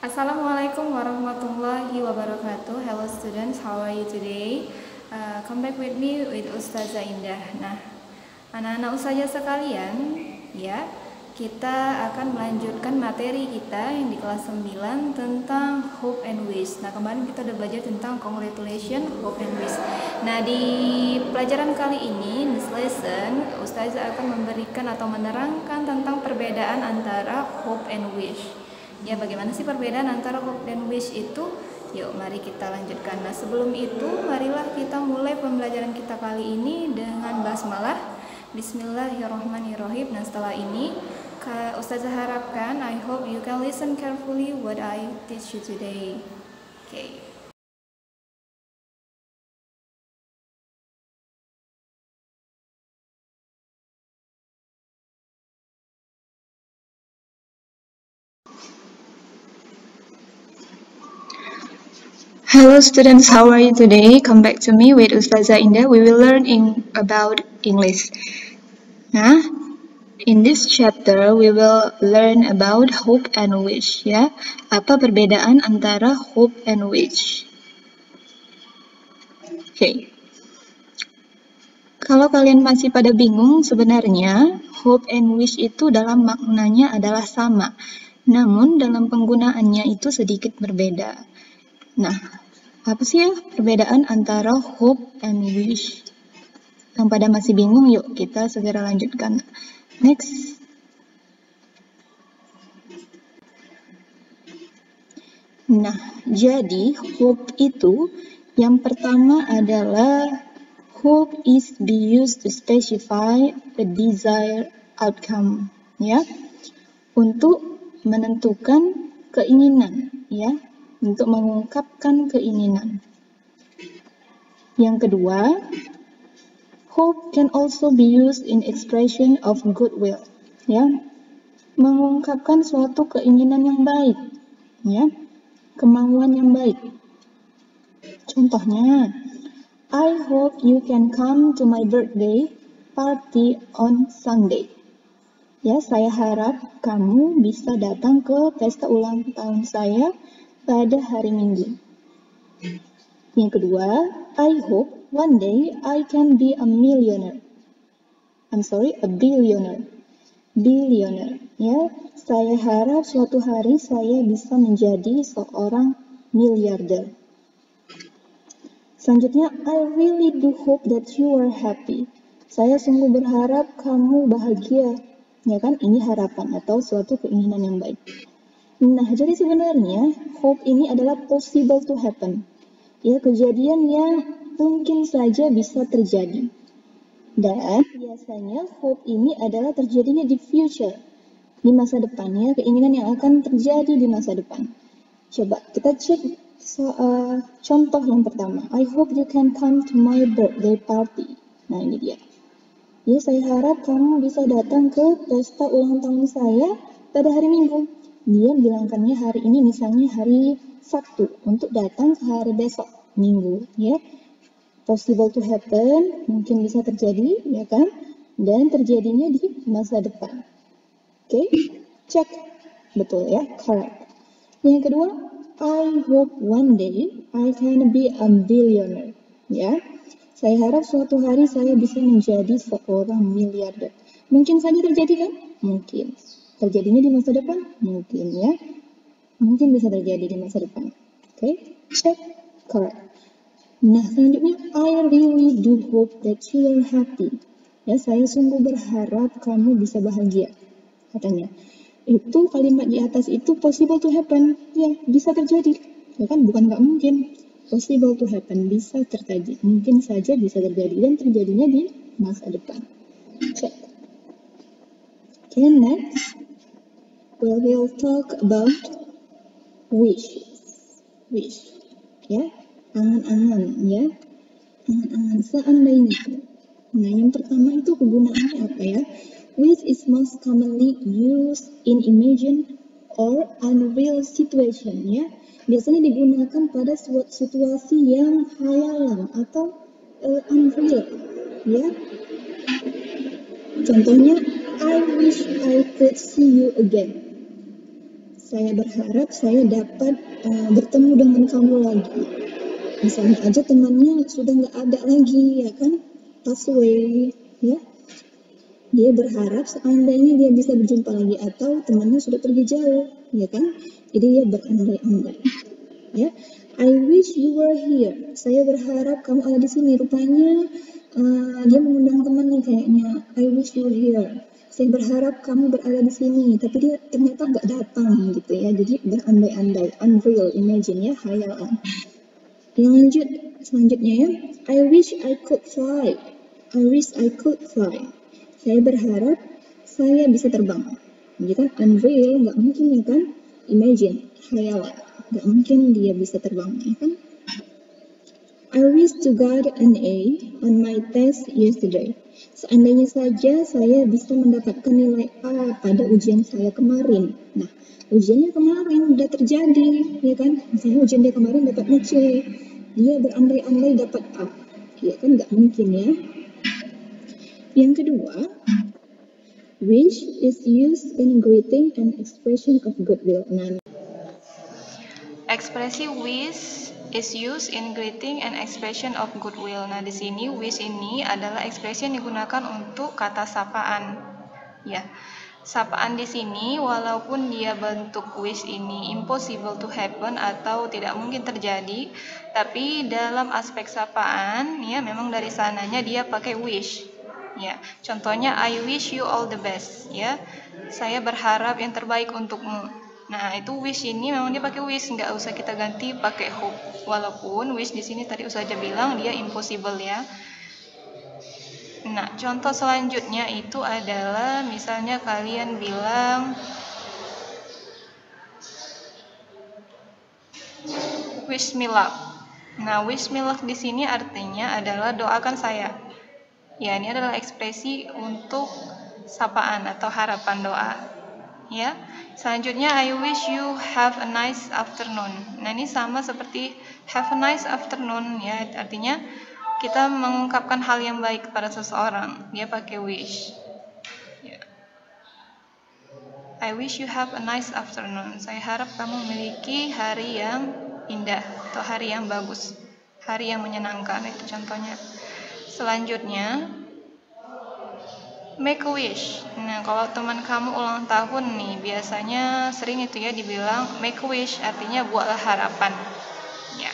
Assalamualaikum warahmatullahi wabarakatuh. Hello students, how are you today? Come back with me with Ustazah Indah. Nah, anak-anak ustazah sekalian, ya, kita akan melanjutkan materi kita yang di kelas 9 tentang hope and wish. Nah, kemarin kita udah belajar tentang congratulation, hope and wish. Nah, di pelajaran kali ini, in this lesson, ustazah akan memberikan atau menerangkan tentang perbedaan antara hope and wish. Ya, bagaimana sih perbedaan antara hope dan wish itu? Yuk, mari kita lanjutkan. Nah, sebelum itu, marilah kita mulai pembelajaran kita kali ini dengan basmalah. Bismillahirrahmanirrahim. Nah, setelah ini, Ustazah harapkan, I hope you can listen carefully what I teach you today. Okay. Hello students, how are you today? Come back to me with Ustazah Indah. We will learn about English. Nah, in this chapter we will learn about hope and wish, ya. Apa perbedaan antara hope and wish? Oke. Kalau kalian masih pada bingung, sebenarnya hope and wish itu dalam maknanya adalah sama. Namun dalam penggunaannya itu sedikit berbeda. Nah, apa sih ya perbedaan antara hope and wish? Yang pada masih bingung, yuk kita segera lanjutkan. Next. Nah, jadi hope itu yang pertama adalah hope is be used to specify a desired outcome, ya. Untuk menentukan keinginan, ya. Untuk mengungkapkan keinginan. Yang kedua, hope can also be used in expression of goodwill, ya, mengungkapkan suatu keinginan yang baik, ya, kemauan yang baik. Contohnya, I hope you can come to my birthday party on Sunday. Ya, saya harap kamu bisa datang ke pesta ulang tahun saya pada hari Minggu. Yang kedua, I hope one day I can be a billionaire. Billionaire. Ya, saya harap suatu hari saya bisa menjadi seorang miliarder. Selanjutnya, I really do hope that you are happy. Saya sungguh berharap kamu bahagia. Ya kan, ini harapan atau suatu keinginan yang baik. Nah, jadi sebenarnya hope ini adalah possible to happen. Ya, kejadian yang mungkin saja bisa terjadi. Dan biasanya hope ini adalah terjadinya di future, di masa depan, ya, keinginan yang akan terjadi di masa depan. Coba kita cek contoh yang pertama. I hope you can come to my birthday party. Nah, ini dia. Ya, saya harap kamu bisa datang ke pesta ulang tahun saya pada hari Minggu. Dia bilangkannya hari ini misalnya hari Sabtu untuk datang ke hari besok, Minggu, ya. Possible to happen, mungkin bisa terjadi, ya kan? Dan terjadinya di masa depan. Oke, cek. Betul ya, correct. Yang kedua, I hope one day I can be a billionaire. Ya, saya harap suatu hari saya bisa menjadi seorang miliarder. Mungkin saja terjadi kan? Mungkin. Terjadinya di masa depan? Mungkin, ya. Mungkin bisa terjadi di masa depan. Oke, check, correct. Nah, selanjutnya, I really do hope that you are happy. Ya, saya sungguh berharap kamu bisa bahagia, katanya. Itu kalimat di atas itu possible to happen. Ya, bisa terjadi. Ya kan, bukan nggak mungkin. Possible to happen, bisa terjadi. Mungkin saja bisa terjadi dan terjadinya di masa depan. Check. Okay, next. We will talk about wish, ya, angan-angan, ya, angan-angan seandainya. Nah, yang pertama itu kegunaannya apa ya? Wish is most commonly used in imagined or unreal situation, ya. Biasanya digunakan pada situasi yang khayalan atau unreal, ya. Contohnya, I wish I could see you again. Saya berharap saya dapat bertemu dengan kamu lagi. Misalnya aja temannya sudah nggak ada lagi, ya kan? Pass away, ya. Dia berharap seandainya dia bisa berjumpa lagi atau temannya sudah pergi jauh, ya kan? Jadi dia berandai-andai, ya. I wish you were here. Saya berharap kamu ada di sini. Rupanya dia mengundang temannya kayaknya. I wish you were here. Saya berharap kamu berada di sini, tapi dia ternyata nggak datang gitu ya. Jadi berandai-andai, unreal, imagine ya, hayalan. Yang selanjutnya ya, I wish I could fly. I wish I could fly. Saya berharap saya bisa terbang. Jadi kan unreal, nggak mungkin ya kan? Imagine, hayalan, nggak mungkin dia bisa terbang ya kan? I wish to got an A on my test yesterday. Seandainya saja saya bisa mendapatkan nilai A pada ujian saya kemarin. Nah, ujiannya kemarin udah terjadi, ya kan? Misalnya ujian dia kemarin dapatnya C, dia berandai-andai dapat A, ya kan? Nggak mungkin ya. Yang kedua, wish is used in greeting and expression of goodwill. Nah, ekspresi wish is used in greeting and expression of goodwill. Nah, di sini wish ini adalah ekspresi yang digunakan untuk kata sapaan. Ya. Sapaan di sini walaupun dia bentuk wish ini impossible to happen atau tidak mungkin terjadi, tapi dalam aspek sapaan ya memang dari sananya dia pakai wish. Ya, contohnya I wish you all the best ya. Saya berharap yang terbaik untukmu. Nah, itu wish ini memang dia pakai wish, nggak usah kita ganti pakai hope. Walaupun wish di sini tadi Ustazah bilang dia impossible ya. Nah, contoh selanjutnya itu adalah misalnya kalian bilang wish me luck. Nah, wish me luck di sini artinya adalah doakan saya. Ya, ini adalah ekspresi untuk sapaan atau harapan doa. Ya. Selanjutnya I wish you have a nice afternoon. Nah, ini sama seperti have a nice afternoon ya, artinya kita mengungkapkan hal yang baik kepada seseorang. Dia pakai wish. Ya. I wish you have a nice afternoon. Saya harap kamu memiliki hari yang indah atau hari yang bagus, hari yang menyenangkan, itu contohnya. Selanjutnya make a wish. Nah, kalau teman kamu ulang tahun nih, biasanya sering itu ya dibilang make a wish, artinya buatlah harapan. Ya.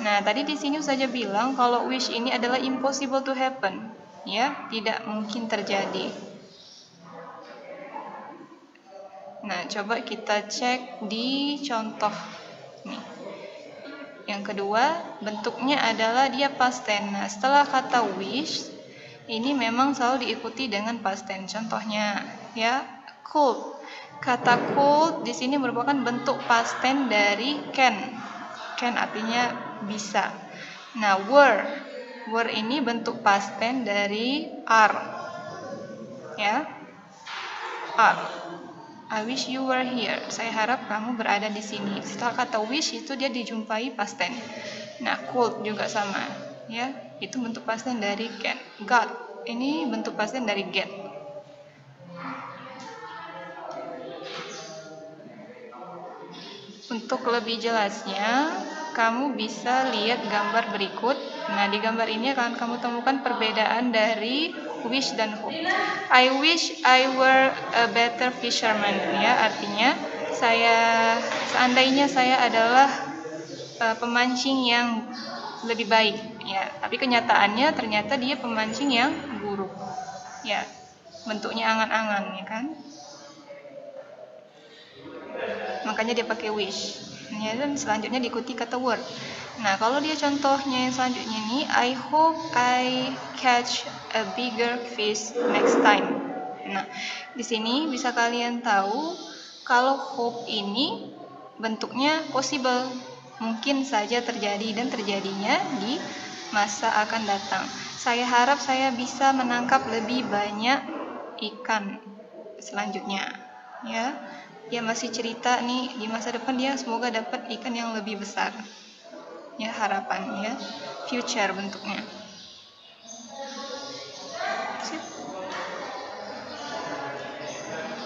Nah, tadi di sini saja bilang kalau wish ini adalah impossible to happen, ya, tidak mungkin terjadi. Nah, coba kita cek di contoh nih. Yang kedua, bentuknya adalah dia past tense. Nah, setelah kata wish ini memang selalu diikuti dengan past tense. Contohnya, ya, could. Kata could di sini merupakan bentuk past tense dari can. Can artinya bisa. Nah, were. Were ini bentuk past tense dari are. Ya. Are. I wish you were here. Saya harap kamu berada di sini. Setelah kata wish itu dia dijumpai past tense. Nah, could juga sama. Ya, itu bentuk past tense dari can. Got, ini bentuk past tense dari get. Untuk lebih jelasnya, kamu bisa lihat gambar berikut. Nah, di gambar ini akan kamu temukan perbedaan dari wish dan hope. I wish I were a better fisherman. Ya, artinya seandainya saya adalah pemancing yang lebih baik, ya. Tapi kenyataannya ternyata dia pemancing yang buruk, ya. Bentuknya angan-angan, ya kan? Makanya dia pakai wish. Ya, dan selanjutnya diikuti kata were. Nah, kalau dia contohnya yang selanjutnya ini, I hope I catch a bigger fish next time. Nah, di sini bisa kalian tahu kalau hope ini bentuknya possible, mungkin saja terjadi dan terjadinya di masa akan datang. Saya harap saya bisa menangkap lebih banyak ikan selanjutnya. Ya, dia masih cerita nih di masa depan dia semoga dapat ikan yang lebih besar. Ya, harapan ya, future bentuknya.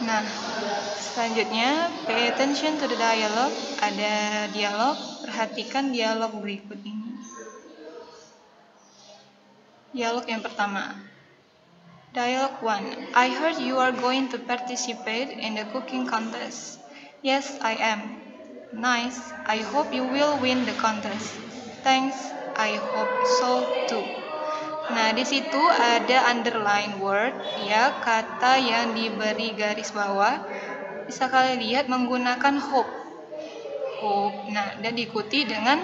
Nah, selanjutnya, pay attention to the dialogue. Ada dialog, perhatikan dialog berikut ini. Dialog yang pertama. Dialogue 1. I heard you are going to participate in the cooking contest. Yes, I am. Nice. I hope you will win the contest. Thanks. I hope so too. Nah, di situ ada underline word, ya, kata yang diberi garis bawah. Bisa kalian lihat menggunakan hope. Hope. Nah, dan diikuti dengan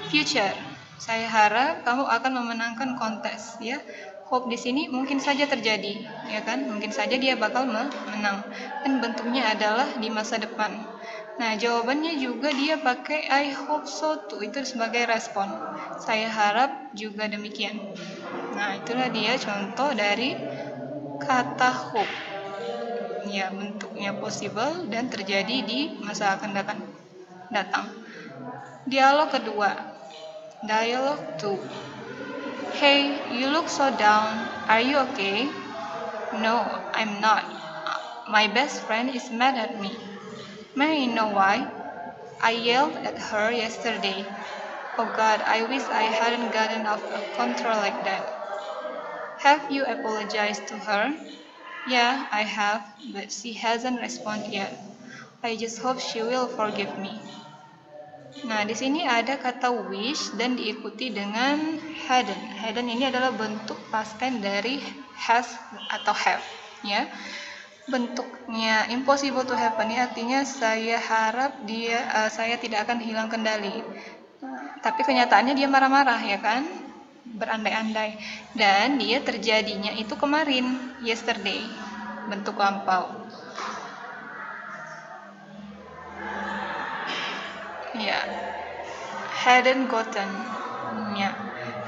future. Saya harap kamu akan memenangkan kontes, ya. Hope di sini mungkin saja terjadi, ya kan? Mungkin saja dia bakal menang. Dan bentuknya adalah di masa depan. Nah, jawabannya juga dia pakai I hope so too, itu sebagai respon. Saya harap juga demikian. Nah, itulah dia contoh dari kata hope. Ya, bentuknya possible dan terjadi di masa akan datang. Dialog kedua. Dialog 2. Hey, you look so down. Are you okay? No, I'm not. My best friend is mad at me. May I know why? I yelled at her yesterday. Oh God, I wish I hadn't gotten off control like that. Have you apologized to her? Yeah, I have, but she hasn't responded yet. I just hope she will forgive me. Nah, di sini ada kata wish dan diikuti dengan hadn't. Hadn't ini adalah bentuk past tense dari has atau have, ya. Bentuknya impossible to happen ini artinya saya harap saya tidak akan hilang kendali. Tapi kenyataannya dia marah-marah, ya kan? Berandai-andai. Dan dia terjadinya itu kemarin, yesterday. Bentuk lampau. Ya, hadn't gotten. Ya,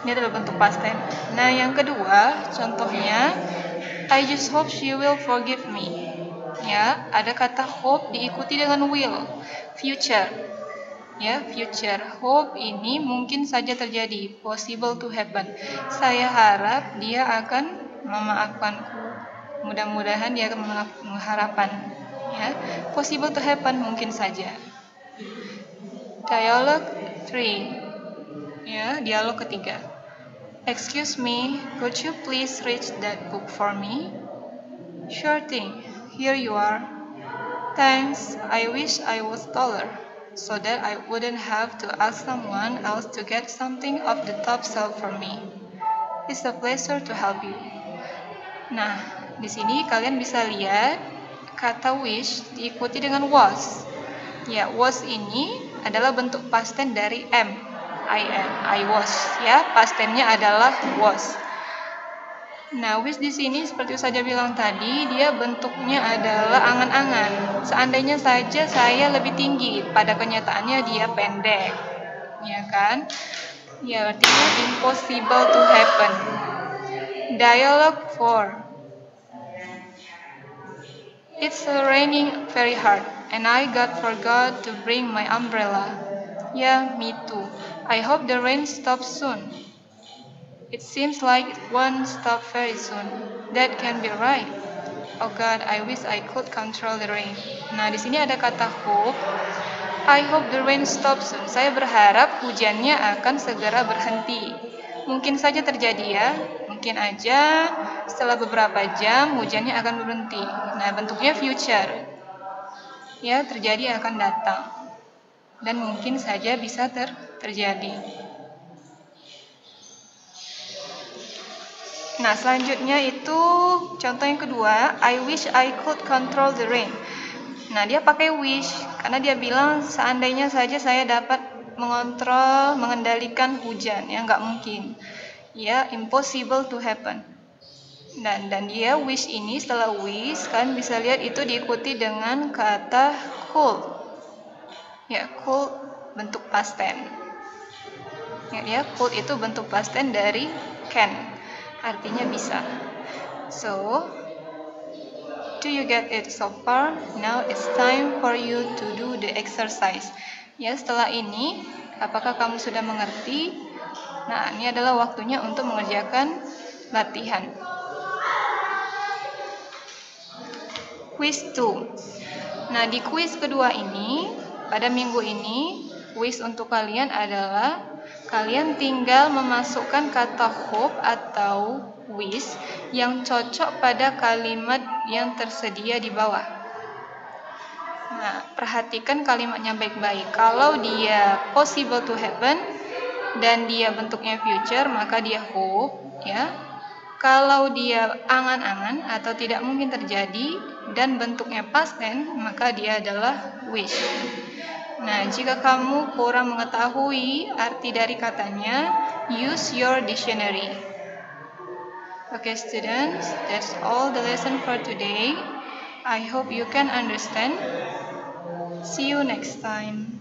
ini adalah bentuk past tense. Nah, yang kedua, contohnya, I just hope she will forgive me. Ya, ada kata hope diikuti dengan will, future. Ya, future. Hope ini mungkin saja terjadi, possible to happen. Saya harap dia akan memaafkanku. Mudah-mudahan dia akan mengharapkan. Ya, possible to happen mungkin saja. Dialog 3. Ya, dialog ketiga. Excuse me, could you please reach that book for me? Sure thing. Here you are. Thanks. I wish I was taller, so that I wouldn't have to ask someone else to get something off the top shelf for me. It's a pleasure to help you. Nah, di sini kalian bisa lihat kata wish diikuti dengan was. Ya, was ini adalah bentuk past tense dari am. I am, I was, ya. Past tense-nya adalah was. Nah, wish di sini seperti saja bilang tadi, dia bentuknya adalah angan-angan. Seandainya saja saya lebih tinggi, pada kenyataannya dia pendek. Ya kan? Ya, artinya impossible to happen. Dialogue 4. It's raining very hard, and I forgot to bring my umbrella. Yeah, me too. I hope the rain stops soon. It seems like it won't stop very soon. That can be right. Oh God, I wish I could control the rain. Nah, di sini ada kata hope. I hope the rain stops soon. Saya berharap hujannya akan segera berhenti. Mungkin saja terjadi, ya. Mungkin aja setelah beberapa jam hujannya akan berhenti. Nah, bentuknya future. Ya, terjadi akan datang. Dan mungkin saja bisa terjadi. Nah, selanjutnya itu contoh yang kedua, I wish I could control the rain. Nah, dia pakai wish karena dia bilang seandainya saja saya dapat mengendalikan hujan, ya nggak mungkin. Ya, impossible to happen. Dan dia wish ini setelah wish kan bisa lihat itu diikuti dengan kata could. Ya, could bentuk past tense. Ya, could itu bentuk past tense dari can. Artinya bisa. So, do you get it so far? Now it's time for you to do the exercise. Ya, setelah ini, apakah kamu sudah mengerti? Nah, ini adalah waktunya untuk mengerjakan latihan. quiz 2. Nah, di quiz kedua ini, pada minggu ini, quiz untuk kalian adalah kalian tinggal memasukkan kata hope atau wish yang cocok pada kalimat yang tersedia di bawah. Nah, perhatikan kalimatnya baik-baik. Kalau dia possible to happen dan dia bentuknya future, maka dia hope, ya. Kalau dia angan-angan atau tidak mungkin terjadi dan bentuknya past tense, maka dia adalah wish. Nah, jika kamu kurang mengetahui arti dari katanya, use your dictionary. Okay, students, that's all the lesson for today. I hope you can understand. See you next time.